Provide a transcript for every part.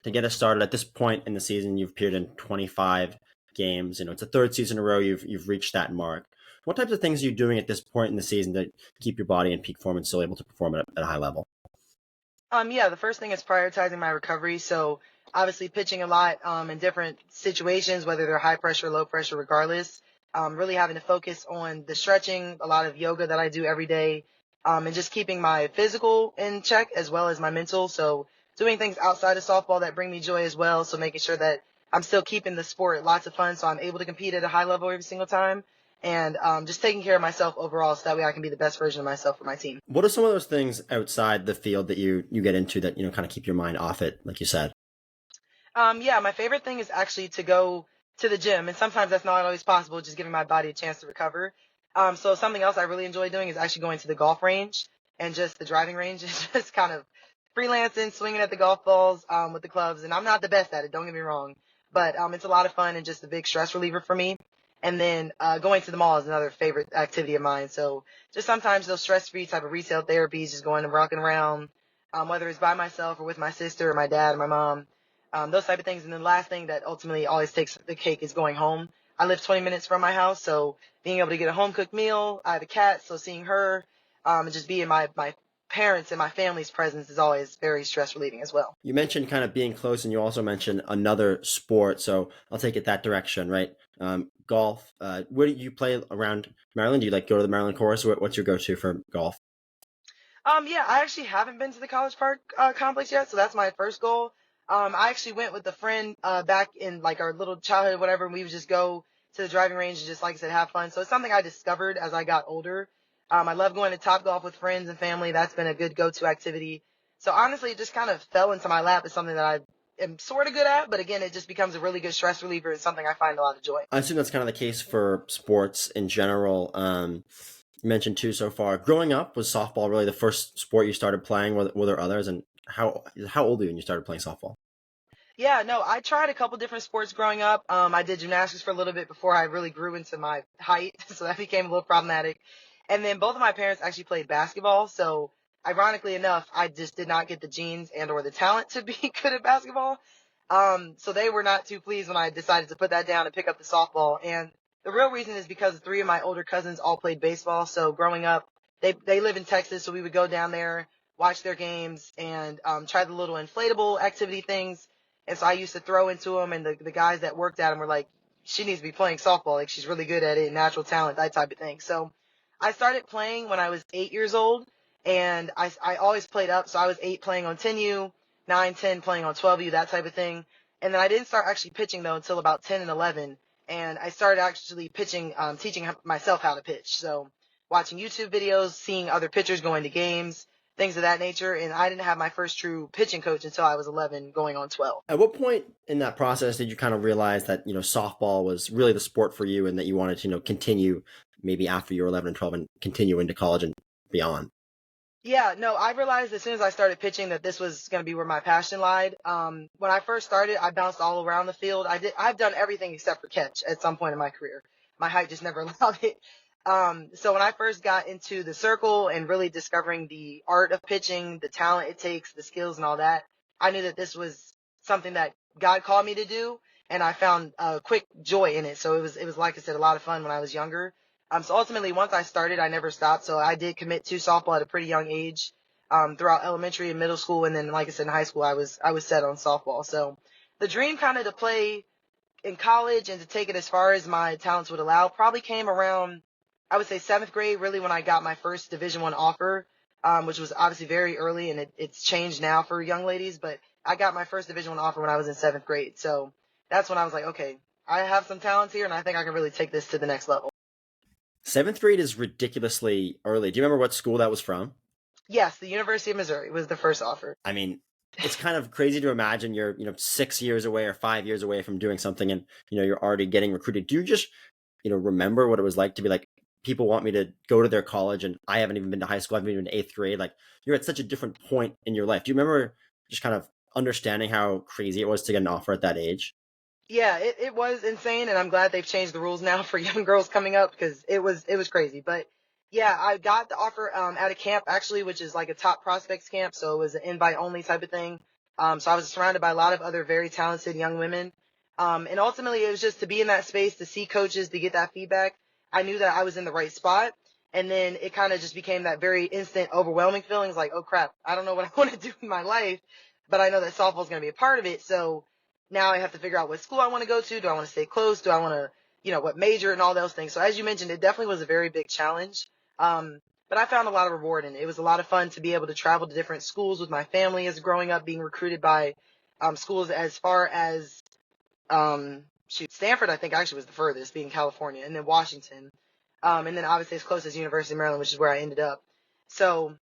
to get us started at this point in the season, you've appeared in 25 games. It's the third season in a row you've reached that mark. What types of things are you doing at this point in the season to keep your body in peak form and still able to perform at a high level? Yeah, the first thing is prioritizing my recovery. So obviously pitching a lot in different situations, whether they're high pressure, low pressure, regardless. Really having to focus on the stretching, a lot of yoga that I do every day, and just keeping my physical in check as well as my mental. So doing things outside of softball that bring me joy as well. So making sure that I'm still keeping the sport lots of fun, so I'm able to compete at a high level every single time. And just taking care of myself overall, so that way I can be the best version of myself for my team. What are some of those things outside the field that you get into that kind of keep your mind off it, like you said? Yeah, my favorite thing is actually to go to the gym, and sometimes that's not always possible, just giving my body a chance to recover. So something else I really enjoy doing is actually going to the golf range and just the driving range, and just kind of freelancing, swinging at the golf balls with the clubs. And I'm not the best at it, don't get me wrong, but it's a lot of fun and just a big stress reliever for me. And then going to the mall is another favorite activity of mine. So just sometimes those stress-free type of retail therapies, just going and rocking around, whether it's by myself or with my sister or my dad or my mom, those type of things. And then the last thing that ultimately always takes the cake is going home. I live 20 minutes from my house, so being able to get a home cooked meal. I have a cat, so seeing her and just being my parents and my family's presence is always very stress relieving as well. You mentioned kind of being close, and you also mentioned another sport, so I'll take it that direction, right? Golf. Where do you play around Maryland? Do you go to the Maryland course? What's your go-to for golf? Yeah, I actually haven't been to the College Park complex yet, so that's my first goal. I actually went with a friend back in like our little childhood, whatever, and we would just go to the driving range and just, like I said, have fun. So it's something I discovered as I got older. I love going to Top Golf with friends and family. That's been a good go-to activity. So honestly, it just kind of fell into my lap as something that I am sort of good at, but again, it just becomes a really good stress reliever and something I find a lot of joy. I assume that's kind of the case for sports in general. You mentioned too so far. Growing up, was softball really the first sport you started playing? Were there others? And how old were you when you started playing softball? Yeah, no, I tried a couple different sports growing up. I did gymnastics for a little bit before I really grew into my height, so that became a little problematic. And then both of my parents actually played basketball, so ironically enough, I just did not get the genes and or the talent to be good at basketball. So they were not too pleased when I decided to put that down and pick up the softball. And the real reason is because three of my older cousins all played baseball. So growing up, they live in Texas, so we would go down there, watch their games, and try the little inflatable activity things. And so I used to throw into them, and the guys that worked at them were like, she needs to be playing softball. Like, she's really good at it, natural talent, that type of thing. So I started playing when I was 8 years old, and I always played up. So I was 8 playing on 10U, 9, 10 playing on 12U, that type of thing. And then I didn't start actually pitching, though, until about 10 and 11. And I started actually pitching, teaching myself how to pitch. So watching YouTube videos, seeing other pitchers going to games, things of that nature. And I didn't have my first true pitching coach until I was 11 going on 12. At what point in that process did you kind of realize that softball was really the sport for you, and that you wanted to continue maybe after you were 11 and 12 and continue into college and beyond? Yeah, no, I realized as soon as I started pitching that this was going to be where my passion lied. When I first started, I bounced all around the field. I've done everything except for catch at some point in my career. My height just never allowed it. So when I first got into the circle and really discovering the art of pitching, the talent it takes, the skills and all that, I knew that this was something that God called me to do, and I found a quick joy in it. So it was like I said, a lot of fun when I was younger. So ultimately, once I started, I never stopped. So I did commit to softball at a pretty young age, throughout elementary and middle school. And then, like I said, in high school, I was set on softball. So the dream kind of to play in college and to take it as far as my talents would allow probably came around, I would say, seventh grade, really, when I got my first Division I offer, which was obviously very early, and it's changed now for young ladies. But I got my first Division I offer when I was in seventh grade. So that's when I was like, okay, I have some talents here, and I think I can really take this to the next level. Seventh grade is ridiculously early. Do you remember what school that was from? Yes, the University of Missouri was the first offer. I mean, it's kind of crazy to imagine you're 6 years away or 5 years away from doing something, and you're already getting recruited. Do you just remember what it was like to be like, people want me to go to their college and I haven't even been to high school, I haven't even been to eighth grade? Like, you're at such a different point in your life. Do you remember just kind of understanding how crazy it was to get an offer at that age? Yeah, it was insane, and I'm glad they've changed the rules now for young girls coming up, because it was crazy. But yeah, I got the offer at a camp actually, which is like a top prospects camp, so it was an invite only type of thing. So I was surrounded by a lot of other very talented young women. And ultimately, it was just to be in that space, to see coaches, to get that feedback. I knew that I was in the right spot. And then it kind of just became that very instant, overwhelming feelings like, oh crap, I don't know what I want to do in my life, but I know that softball is going to be a part of it. So now I have to figure out what school I want to go to. Do I want to stay close? Do I want to, what major and all those things. So as you mentioned, it definitely was a very big challenge. But I found a lot of reward in it. It was a lot of fun to be able to travel to different schools with my family as growing up, being recruited by schools as far as Stanford, I think actually was the furthest, being California, and then Washington. And then obviously as close as University of Maryland, which is where I ended up. So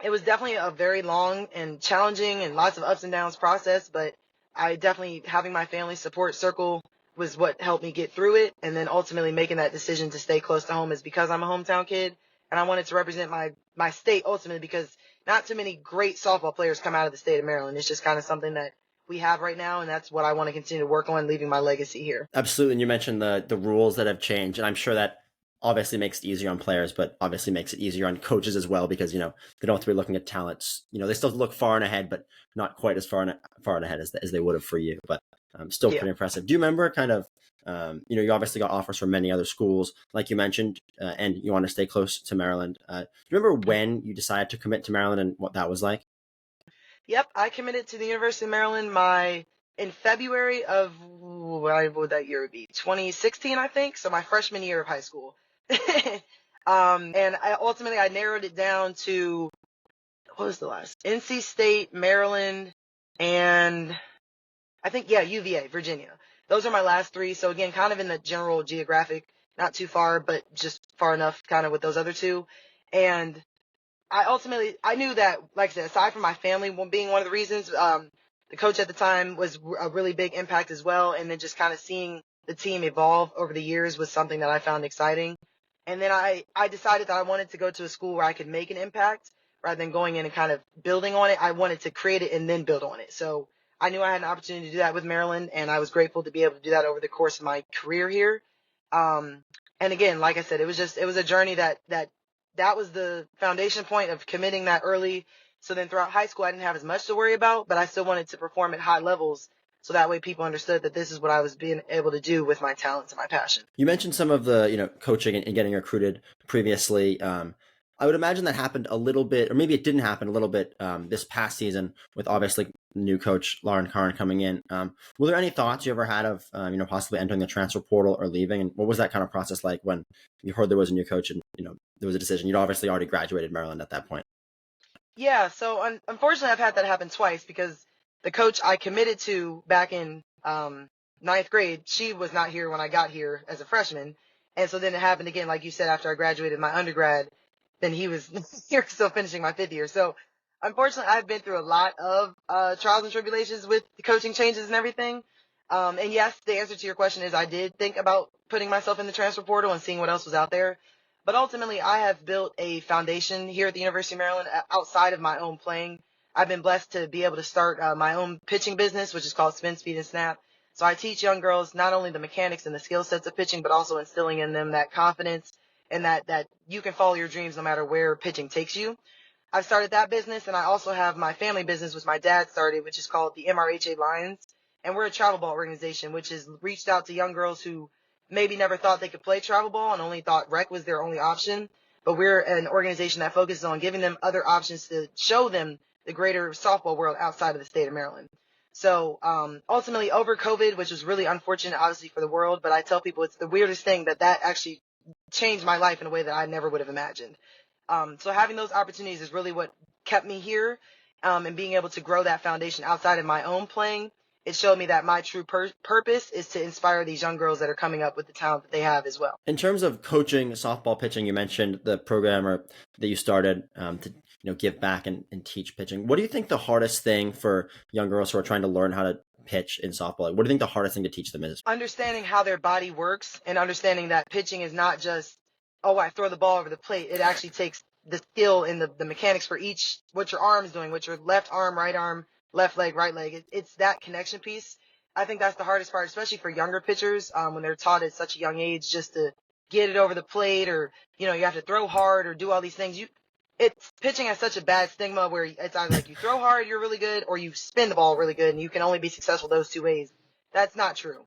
it was definitely a very long and challenging and lots of ups and downs process, but I definitely, having my family support circle was what helped me get through it. And then ultimately making that decision to stay close to home is because I'm a hometown kid and I wanted to represent my state ultimately, because not too many great softball players come out of the state of Maryland. It's just kind of something that we have right now, and that's what I want to continue to work on, leaving my legacy here. Absolutely. And you mentioned the rules that have changed, and I'm sure that obviously makes it easier on players, but obviously makes it easier on coaches as well, because, they don't have to be looking at talents. They still look far and ahead, but not quite as far and ahead as they would have for you, but still pretty impressive. Do you remember kind of, you obviously got offers from many other schools, like you mentioned, and you want to stay close to Maryland. Do you remember when you decided to commit to Maryland and what that was like? Yep, I committed to the University of Maryland in February of what would that year be? 2016, I think. So my freshman year of high school. And I narrowed it down to, what was the last? NC State, Maryland, and I think, UVA, Virginia. Those are my last three. So again, kind of in the general geographic, not too far, but just far enough kind of with those other two. And I knew that, like I said, aside from my family being one of the reasons, the coach at the time was a really big impact as well. And then just kind of seeing the team evolve over the years was something that I found exciting. And then I decided that I wanted to go to a school where I could make an impact rather than going in and kind of building on it. I wanted to create it and then build on it. So I knew I had an opportunity to do that with Maryland, and I was grateful to be able to do that over the course of my career here. And again, like I said, it was a journey that was the foundation point of committing that early. So then throughout high school, I didn't have as much to worry about, but I still wanted to perform at high levels. So that way people understood that this is what I was being able to do with my talents and my passion. You mentioned some of the, coaching and getting recruited previously. I would imagine that happened a little bit, or maybe it didn't happen a little bit this past season with obviously new coach Lauren Karn coming in. Were there any thoughts you ever had of, possibly entering the transfer portal or leaving? And what was that kind of process like when you heard there was a new coach and, there was a decision? You'd obviously already graduated Maryland at that point. Yeah, so unfortunately, I've had that happen twice because the coach I committed to back in ninth grade, she was not here when I got here as a freshman. And so then it happened again, like you said, after I graduated my undergrad, then he was here still finishing my fifth year. So unfortunately, I've been through a lot of trials and tribulations with the coaching changes and everything. And yes, the answer to your question is I did think about putting myself in the transfer portal and seeing what else was out there. But ultimately, I have built a foundation here at the University of Maryland outside of my own playing. I've been blessed to be able to start my own pitching business, which is called Spin, Speed, and Snap. So I teach young girls not only the mechanics and the skill sets of pitching, but also instilling in them that confidence and that you can follow your dreams no matter where pitching takes you. I've started that business, and I also have my family business, which my dad started, which is called the MRHA Lions. And we're a travel ball organization, which has reached out to young girls who maybe never thought they could play travel ball and only thought rec was their only option. But we're an organization that focuses on giving them other options to show them the greater softball world outside of the state of Maryland. So ultimately, over COVID, which was really unfortunate, obviously, for the world, but I tell people it's the weirdest thing that actually changed my life in a way that I never would have imagined. So having those opportunities is really what kept me here, and being able to grow that foundation outside of my own playing. It showed me that my true purpose is to inspire these young girls that are coming up with the talent that they have as well. In terms of coaching softball pitching, you mentioned the program that you started to give back and teach pitching. What do you think the hardest thing for young girls who are trying to learn how to pitch in softball? What do you think the hardest thing to teach them is? Understanding how their body works and understanding that pitching is not just, oh, I throw the ball over the plate. It actually takes the skill and the mechanics for each, what your arm is doing, what your left arm, right arm, left leg, right leg. It's that connection piece. I think that's the hardest part, especially for younger pitchers, when they're taught at such a young age just to get it over the plate, or, you have to throw hard or do all these things. pitching has such a bad stigma where it's either like you throw hard, you're really good, or you spin the ball really good, and you can only be successful those two ways. That's not true.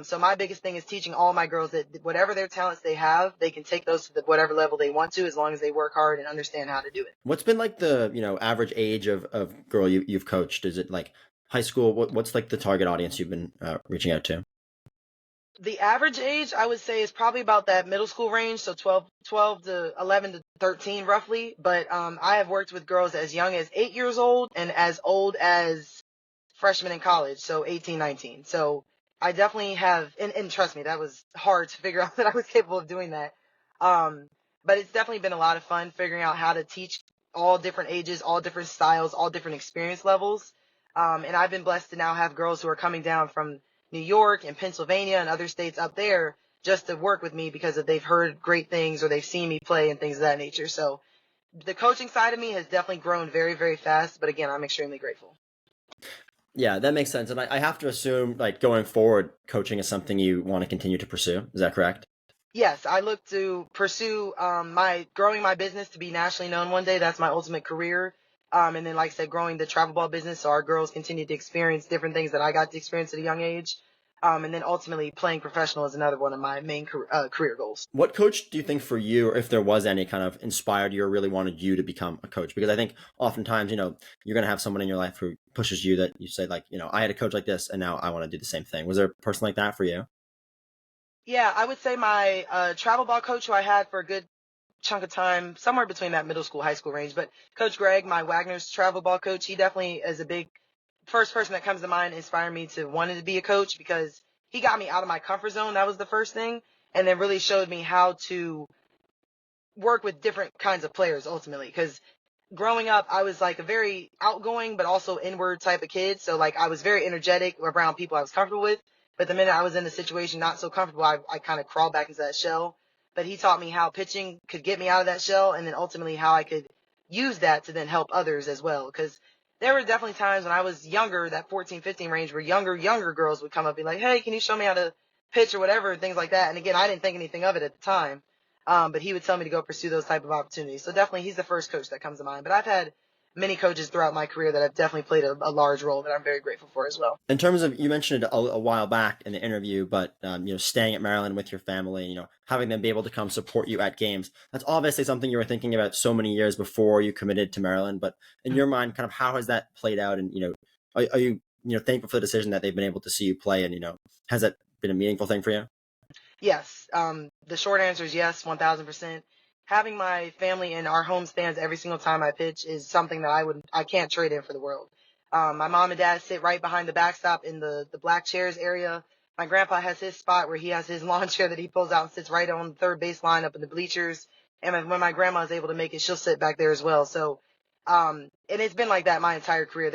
So my biggest thing is teaching all my girls that whatever their talents they have, they can take those to whatever level they want to, as long as they work hard and understand how to do it. What's been like the average age of girl you've coached? Is it like high school? What's like the target audience you've been reaching out to? The average age, I would say, is probably about that middle school range, so 12 to 11 to 13 roughly. But I have worked with girls as young as 8 years old and as old as freshmen in college, so 18, 19. So I definitely have, and trust me, that was hard to figure out that I was capable of doing that. Um, but it's definitely been a lot of fun figuring out how to teach all different ages, all different styles, all different experience levels. And I've been blessed to now have girls who are coming down from New York and Pennsylvania and other states up there just to work with me because they've heard great things or they've seen me play and things of that nature. So the coaching side of me has definitely grown very, very fast. But again, I'm extremely grateful. Yeah, that makes sense. And I have to assume, like, going forward, coaching is something you want to continue to pursue. Is that correct? Yes, I look to pursue my growing my business to be nationally known one day. That's my ultimate career. And then, like I said, growing the travel ball business so our girls continue to experience different things that I got to experience at a young age. And then ultimately playing professional is another one of my main career goals. What coach do you think for you, or if there was any, kind of inspired you or really wanted you to become a coach? Because I think oftentimes, you're going to have someone in your life who pushes you that you say, like, I had a coach like this and now I want to do the same thing. Was there a person like that for you? Yeah, I would say my travel ball coach who I had for a good chunk of time, somewhere between that middle school, high school range. But Coach Greg, my Wagner's travel ball coach, he definitely is a big first person that comes to mind, inspired me to wanting to be a coach because he got me out of my comfort zone. That was the first thing. And then really showed me how to work with different kinds of players ultimately. Because growing up, I was like a very outgoing but also inward type of kid. So like I was very energetic around people I was comfortable with. But the minute I was in a situation not so comfortable, I kind of crawled back into that shell. But he taught me how pitching could get me out of that shell and then ultimately how I could use that to then help others as well. Because there were definitely times when I was younger, that 14, 15 range, where younger girls would come up and be like, hey, can you show me how to pitch or whatever, things like that. And again, I didn't think anything of it at the time. But he would tell me to go pursue those type of opportunities. So definitely he's the first coach that comes to mind. But I've had many coaches throughout my career that have definitely played a large role that I'm very grateful for as well. In terms of, you mentioned it a while back in the interview, but staying at Maryland with your family, having them be able to come support you at games, that's obviously something you were thinking about so many years before you committed to Maryland. But in your mind, kind of how has that played out? And are you thankful for the decision that they've been able to see you play? And has that been a meaningful thing for you? Yes. The short answer is yes, 1000%. Having my family in our home stands every single time I pitch is something that I can't trade in for the world. My mom and dad sit right behind the backstop in the black chairs area. My grandpa has his spot where he has his lawn chair that he pulls out and sits right on the third base line up in the bleachers. And when my grandma is able to make it, she'll sit back there as well. So, and it's been like that my entire career.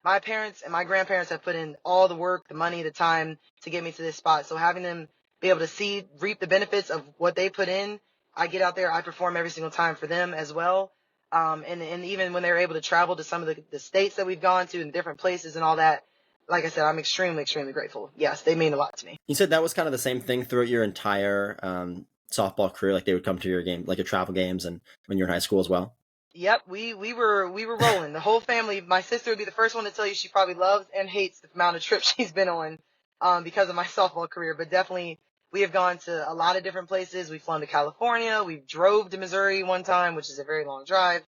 My parents and my grandparents have put in all the work, the money, the time to get me to this spot. So having them be able to reap the benefits of what they put in, I get out there, I perform every single time for them as well. And even when they're able to travel to some of the states that we've gone to and different places and all that, like I said, I'm extremely, extremely grateful. Yes, they mean a lot to me. You said that was kind of the same thing throughout your entire softball career, like they would come to your game, like your travel games, and when you're in high school as well. Yep, we were rolling. The whole family. My sister would be the first one to tell you she probably loves and hates the amount of trips she's been on because of my softball career. But definitely, we have gone to a lot of different places. We've flown to California. We drove to Missouri one time, which is a very long drive.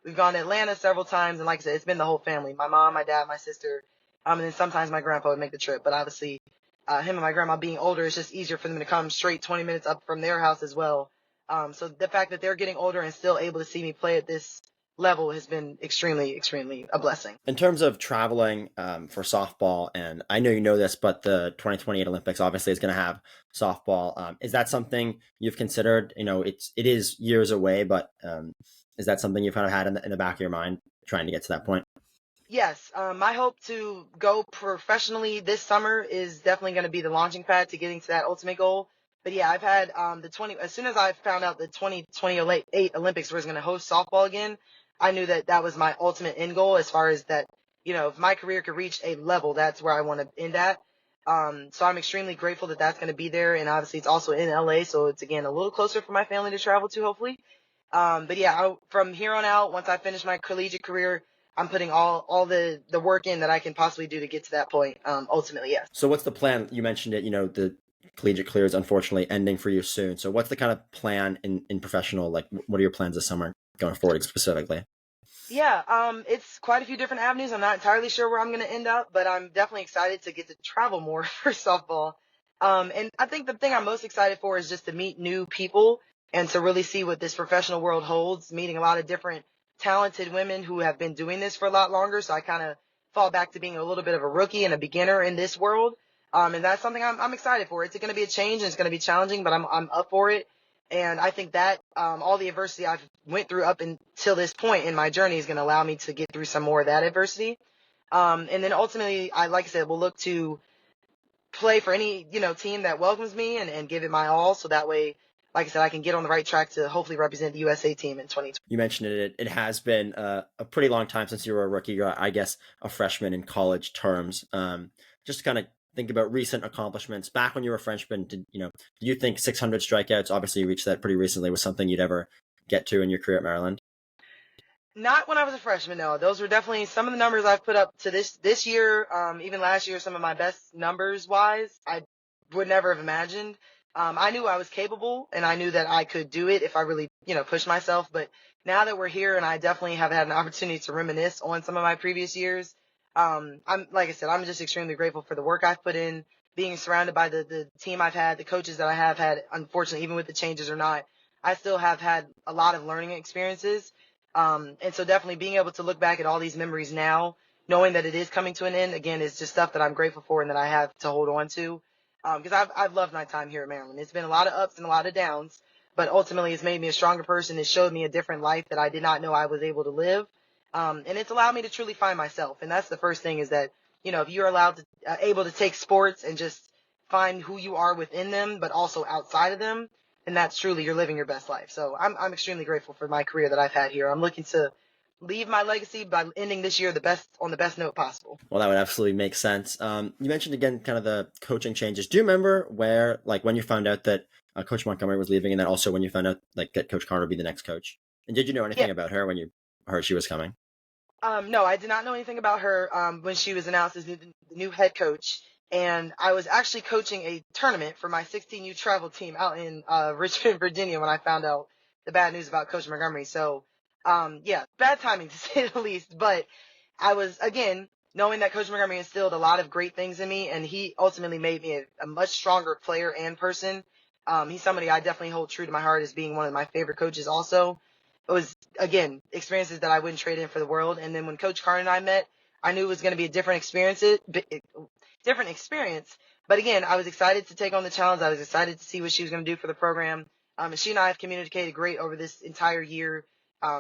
We've gone to Atlanta several times, and like I said, it's been the whole family. My mom, my dad, my sister, and then sometimes my grandpa would make the trip. But obviously, him and my grandma being older, it's just easier for them to come straight 20 minutes up from their house as well. So the fact that they're getting older and still able to see me play at this level has been extremely, extremely a blessing. In terms of traveling for softball, and I know you know this, but the 2028 Olympics obviously is going to have softball. Is that something you've considered? It is years away, but is that something you've kind of had in the back of your mind, trying to get to that point? Yes, my hope to go professionally this summer is definitely going to be the launching pad to getting to that ultimate goal. But yeah, I've had as soon as I found out the 2028 Olympics was going to host softball again, I knew that that was my ultimate end goal as far as that, if my career could reach a level, that's where I want to end at. So I'm extremely grateful that that's going to be there. And obviously it's also in LA. So it's again, a little closer for my family to travel to, hopefully. But yeah, from here on out, once I finish my collegiate career, I'm putting all the work in that I can possibly do to get to that point. Ultimately, yes. So what's the plan? You mentioned it, the collegiate career is unfortunately ending for you soon. So what's the kind of plan in professional, like what are your plans this summer going forward specifically? Yeah, it's quite a few different avenues. I'm not entirely sure where I'm going to end up, but I'm definitely excited to get to travel more for softball. And I think the thing I'm most excited for is just to meet new people and to really see what this professional world holds, meeting a lot of different talented women who have been doing this for a lot longer. So I kind of fall back to being a little bit of a rookie and a beginner in this world. And that's something I'm excited for. It's going to be a change and it's going to be challenging, but I'm up for it. And I think that all the adversity I've went through up until this point in my journey is going to allow me to get through some more of that adversity. And then ultimately, like I said, will look to play for any, team that welcomes me and give it my all. So that way, like I said, I can get on the right track to hopefully represent the USA team in 2020. You mentioned it. It has been a pretty long time since you were a rookie. You're, I guess, a freshman in college terms. Just to kind of think about recent accomplishments. Back when you were a freshman, do you think 600 strikeouts? Obviously, you reached that pretty recently. Was something you'd ever get to in your career at Maryland? Not when I was a freshman, no. Those were definitely some of the numbers I've put up to this year, even last year, some of my best numbers wise. I would never have imagined. I knew I was capable and I knew that I could do it if I really, pushed myself. But now that we're here and I definitely have had an opportunity to reminisce on some of my previous years, I'm, like I said, I'm just extremely grateful for the work I've put in, being surrounded by the team I've had, the coaches that I have had. Unfortunately, even with the changes or not, I still have had a lot of learning experiences. And so definitely being able to look back at all these memories now, knowing that it is coming to an end, again, is just stuff that I'm grateful for and that I have to hold on to. Because I've loved my time here at Maryland. It's been a lot of ups and a lot of downs, but ultimately it's made me a stronger person. It showed me a different life that I did not know I was able to live. And it's allowed me to truly find myself. And that's the first thing is that, if you're allowed to, able to take sports and just find who you are within them, but also outside of them, and that's truly you're living your best life. So I'm extremely grateful for my career that I've had here. I'm looking to leave my legacy by ending this year on the best note possible. Well, that would absolutely make sense. You mentioned again kind of the coaching changes. Do you remember where, like, when you found out that Coach Montgomery was leaving, and then also when you found out like that Coach Carter would be the next coach? And did you know Yeah. anything about her when you heard she was coming? No, I did not know anything about her when she was announced as the new head coach. And I was actually coaching a tournament for my 16U travel team out in Richmond, Virginia when I found out the bad news about Coach Montgomery. So, yeah, bad timing to say the least. But I was, again, knowing that Coach Montgomery instilled a lot of great things in me, and he ultimately made me a much stronger player and person. He's somebody I definitely hold true to my heart as being one of my favorite coaches also. It was, again, experiences that I wouldn't trade in for the world. And then when Coach Carter and I met, I knew it was going to be a different experience. But again, I was excited to take on the challenge. I was excited to see what she was going to do for the program. And she and I have communicated great over this entire year,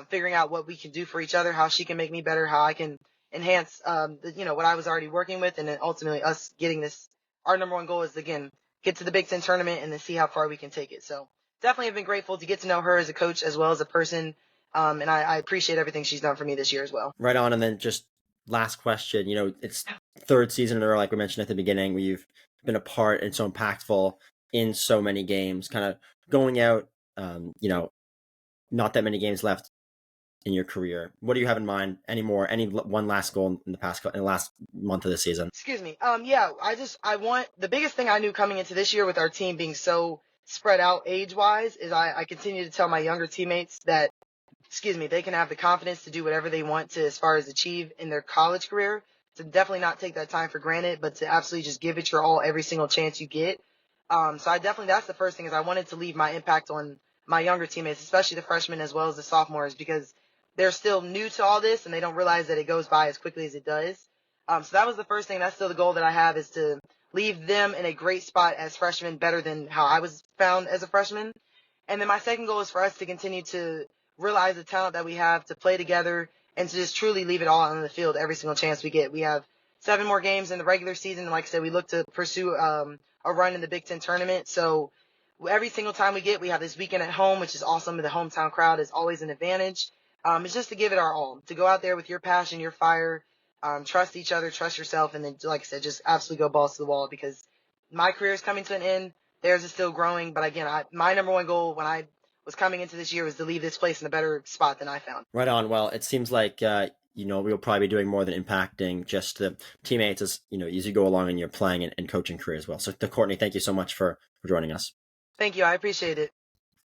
figuring out what we can do for each other, how she can make me better, how I can enhance, what I was already working with. And then ultimately us getting this, our number one goal is, again, get to the Big Ten tournament and then see how far we can take it. So definitely have been grateful to get to know her as a coach as well as a person. And I appreciate everything she's done for me this year as well. Right on. And then just last question. It's third season in a row, like we mentioned at the beginning, where you've been a part and so impactful in so many games. Kind of going out, not that many games left in your career. What do you have in mind? Any one last goal in the last month of the season? Excuse me. Yeah, I want the biggest thing I knew coming into this year with our team being so spread out age wise is I continue to tell my younger teammates that, they can have the confidence to do whatever they want to as far as achieve in their college career. To definitely not take that time for granted, but to absolutely just give it your all every single chance you get. So that's the first thing is I wanted to leave my impact on my younger teammates, especially the freshmen as well as the sophomores, because they're still new to all this and they don't realize that it goes by as quickly as it does. So that was the first thing. That's still the goal that I have is to leave them in a great spot as freshmen, better than how I was found as a freshman. And then my second goal is for us to continue to realize the talent that we have to play together and to just truly leave it all on the field every single chance we get. We have 7 more games in the regular season. And like I said, we look to pursue a run in the Big Ten tournament. So every single time we get, we have this weekend at home, which is awesome. The hometown crowd is always an advantage. It's just to give it our all, to go out there with your passion, your fire, trust each other, trust yourself, and then, like I said, just absolutely go balls to the wall because my career is coming to an end. Theirs is still growing. But again, my number one goal when I was coming into this year was to leave this place in a better spot than I found. Right on. Well, it seems like we'll probably be doing more than impacting just the teammates as as you go along in your playing and coaching career as well. So, Courtney, thank you so much for joining us. Thank you. I appreciate it.